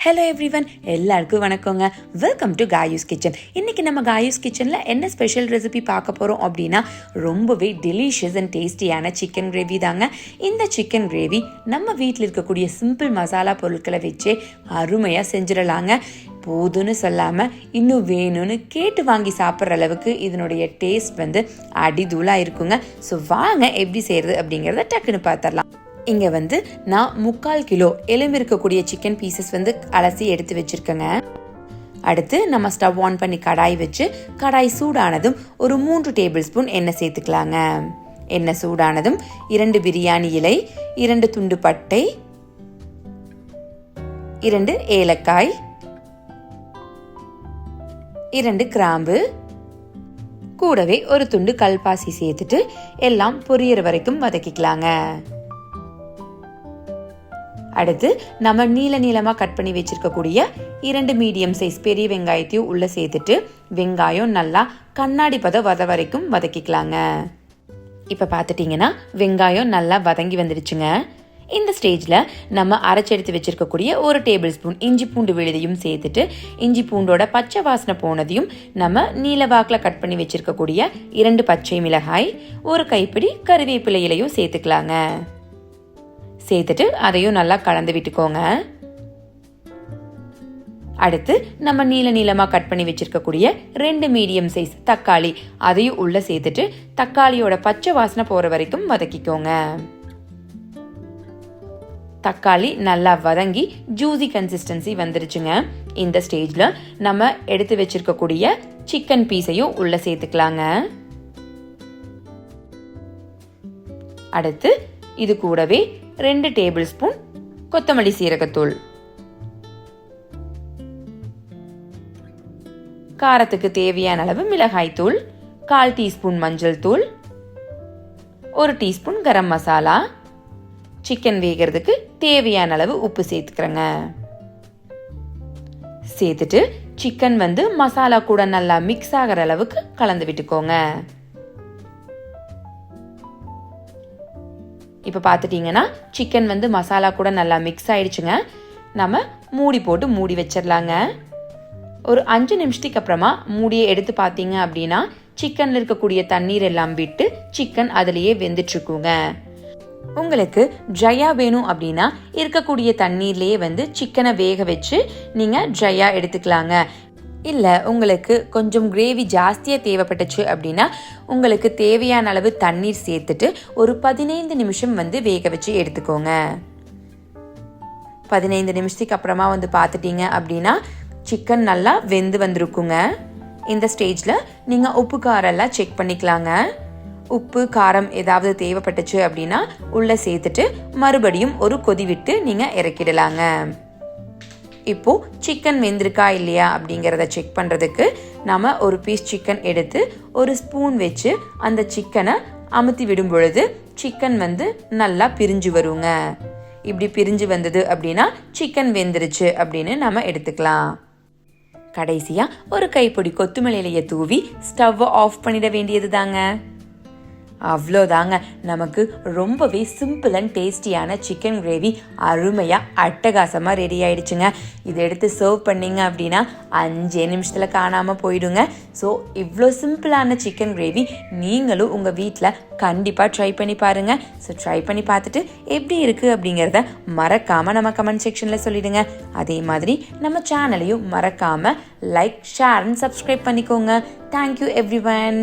Hello everyone, எல்லாருக்கும் வணக்கங்க. Welcome to Kayu's kitchen. இன்றைக்கி நம்ம காயூஸ் கிச்சனில் என்ன ஸ்பெஷல் ரெசிபி பார்க்க போகிறோம் அப்படின்னா, ரொம்பவே டெலிஷியஸ் அண்ட் டேஸ்டியான சிக்கன் கிரேவி தாங்க. இந்த சிக்கன் கிரேவி நம்ம வீட்டில் இருக்கக்கூடிய சிம்பிள் மசாலா பொருட்களை வச்சே அருமையாக செஞ்சிடலாங்க. போதுன்னு சொல்லாமல் இன்னும் வேணும்னு கேட்டு வாங்கி சாப்பிட்ற அளவுக்கு இதனுடைய டேஸ்ட் அடிதூளாக இருக்குங்க. ஸோ வாங்க எப்படி செய்கிறது அப்படிங்கிறத டக்குன்னு பார்த்துடலாம். இங்கே நான் 3/4 கிலோ எலும்பு இருக்கக்கூடிய சிக்கன் பீசஸ் அலசி எடுத்து வச்சுருக்கேங்க. அடுத்து நம்ம ஸ்டவ் ஆன் பண்ணி கடாய் வச்சு, கடாய் சூடானதும் ஒரு 3 டேபிள் ஸ்பூன் எண்ணெய் சேர்த்துக்கலாங்க. எண்ணெய் சூடானதும் 2 பிரியாணி இலை, 2 துண்டு பட்டை, 2 ஏலக்காய், 2 கிராம்பு, கூடவே ஒரு துண்டு கல்பாசி சேர்த்துட்டு எல்லாம் பொரியற வரைக்கும் வதக்கிக்கலாங்க. அடுத்து நம்ம நீளமாக கட் பண்ணி வச்சிருக்கக்கூடிய 2 மீடியம் சைஸ் பெரிய வெங்காயத்தையும் உள்ள சேர்த்துட்டு வெங்காயம் நல்லா கண்ணாடி பதம் வரைக்கும் வதக்கிக்கலாங்க. இப்போ பார்த்துட்டிங்கன்னா வெங்காயம் நல்லா வதங்கி வந்துடுச்சுங்க. இந்த ஸ்டேஜில் நம்ம அரைச்சி எடுத்து வச்சிருக்கக்கூடிய 1 டேபிள் ஸ்பூன் இஞ்சி பூண்டு விழுதையும் சேர்த்துட்டு இஞ்சி பூண்டோட பச்சை வாசனை போனதையும் நம்ம நீளவாக்கில் கட் பண்ணி வச்சிருக்கக்கூடிய 2 பச்சை மிளகாய், 1 கைப்பிடி கருவேப்பிலை இலையும் சேர்த்துக்கலாங்க. சேர்த்துட்டு அதையும் நல்லா கலந்து விட்டுக்கோங்க. அடுத்து நம்ம நீளமாக கட் பண்ணி வச்சிருக்கக்கூடிய 2 மீடியம் சைஸ் தக்காளி அதையும் உள்ள சேர்த்துட்டு தக்காளியோட பச்சை வாசனை போற வரைக்கும் வதக்கிக்கோங்க. தக்காளி நல்லா வதங்கி ஜூசி கன்சிஸ்டன்சி வந்துருச்சுங்க. இந்த ஸ்டேஜ்ல நம்ம எடுத்து வச்சிருக்கக்கூடிய சிக்கன் பீஸையும் உள்ள சேர்த்துக்கலாங்க. அடுத்து இது கூடவே 2 டேபிள் ஸ்பூன் கொத்தமல்லி சீரகத்தூள், காரத்துக்கு தேவையான அளவு மிளகாய் தூள், 1/4 டீஸ்பூன் மஞ்சள் தூள், 1 டீஸ்பூன் கரம் மசாலா, சிக்கன் வேகிறதுக்கு தேவையான அளவு உப்பு சேர்த்துக்கிறேங்க. சேர்த்துட்டு சிக்கன் மசாலா கூட நல்லா மிக்ஸ் ஆகிற அளவுக்கு கலந்து விட்டுக்கோங்க. இப்போ பார்த்துட்டிங்கன்னா சிக்கன் மசாலா கூட நல்லா மிக்ஸ் ஆயிடுச்சுங்க. நம்ம மூடி போட்டு மூடி வச்சிடலாங்க. ஒரு 5 நிமிஷத்துக்கு அப்புறமா மூடியை எடுத்து பார்த்தீங்க அப்படின்னா சிக்கனில் இருக்கக்கூடிய தண்ணீர் எல்லாம் விட்டு சிக்கன் அதுலேயே வெந்துட்டுருக்குங்க. உங்களுக்கு ட்ரையா வேணும் அப்படின்னா இருக்கக்கூடிய தண்ணீர்லேயே சிக்கனை வேக வச்சு நீங்கள் ட்ரையா எடுத்துக்கலாங்க. இல்லை உங்களுக்கு கொஞ்சம் கிரேவி ஜாஸ்தியாக தேவைப்பட்டுச்சு அப்படின்னா உங்களுக்கு தேவையான அளவு தண்ணீர் சேர்த்துட்டு ஒரு 15 நிமிஷம் வேக வச்சு எடுத்துக்கோங்க. 15 நிமிஷத்துக்கு அப்புறமா பார்த்துட்டீங்க அப்படின்னா சிக்கன் நல்லா வெந்து வந்திருக்குங்க. இந்த ஸ்டேஜில் நீங்கள் உப்பு காரம் எல்லாம் செக் பண்ணிக்கலாங்க. உப்பு காரம் ஏதாவது தேவைப்பட்டுச்சு அப்படின்னா உள்ளே சேர்த்துட்டு மறுபடியும் ஒரு கொதி விட்டு நீங்கள் இறக்கிடலாங்க. இப்போ சிக்கன் வெந்திருக்கா இல்லையா அப்படிங்கிறத செக் பண்ணுறதுக்கு நம்ம ஒரு பீஸ் சிக்கன் எடுத்து ஒரு ஸ்பூன் வச்சு அந்த சிக்கனை அமுத்தி விடும் பொழுது சிக்கன் நல்லா பிரிஞ்சு வருங்க. இப்படி பிரிஞ்சு வந்தது அப்படின்னா சிக்கன் வெந்துருச்சு அப்படின்னு நம்ம எடுத்துக்கலாம். கடைசியாக ஒரு கைப்பொடி கொத்தமல்லி இலையை தூவி ஸ்டவ்வை ஆஃப் பண்ணிட வேண்டியது தாங்க. அவ்வளோதாங்க, நமக்கு ரொம்பவே சிம்பிள் அண்ட் டேஸ்டியான சிக்கன் கிரேவி அருமையாக அட்டகாசமாக ரெடி ஆயிடுச்சுங்க. இதை எடுத்து சர்வ் பண்ணிங்க அப்படின்னா 5 நிமிஷத்தில் காணாமல் போயிடுங்க. ஸோ இவ்வளோ சிம்பிளான சிக்கன் கிரேவி நீங்களும் உங்கள் வீட்டில் கண்டிப்பாக ட்ரை பண்ணி பாருங்கள். ஸோ ட்ரை பண்ணி பார்த்துட்டு எப்படி இருக்குது அப்படிங்கிறத மறக்காமல் நம்ம கமெண்ட் செக்ஷனில் சொல்லிடுங்க. அதே மாதிரி நம்ம சேனலையும் மறக்காமல் லைக், ஷேர் அண்ட் சப்ஸ்கிரைப் பண்ணிக்கோங்க. Thank you everyone.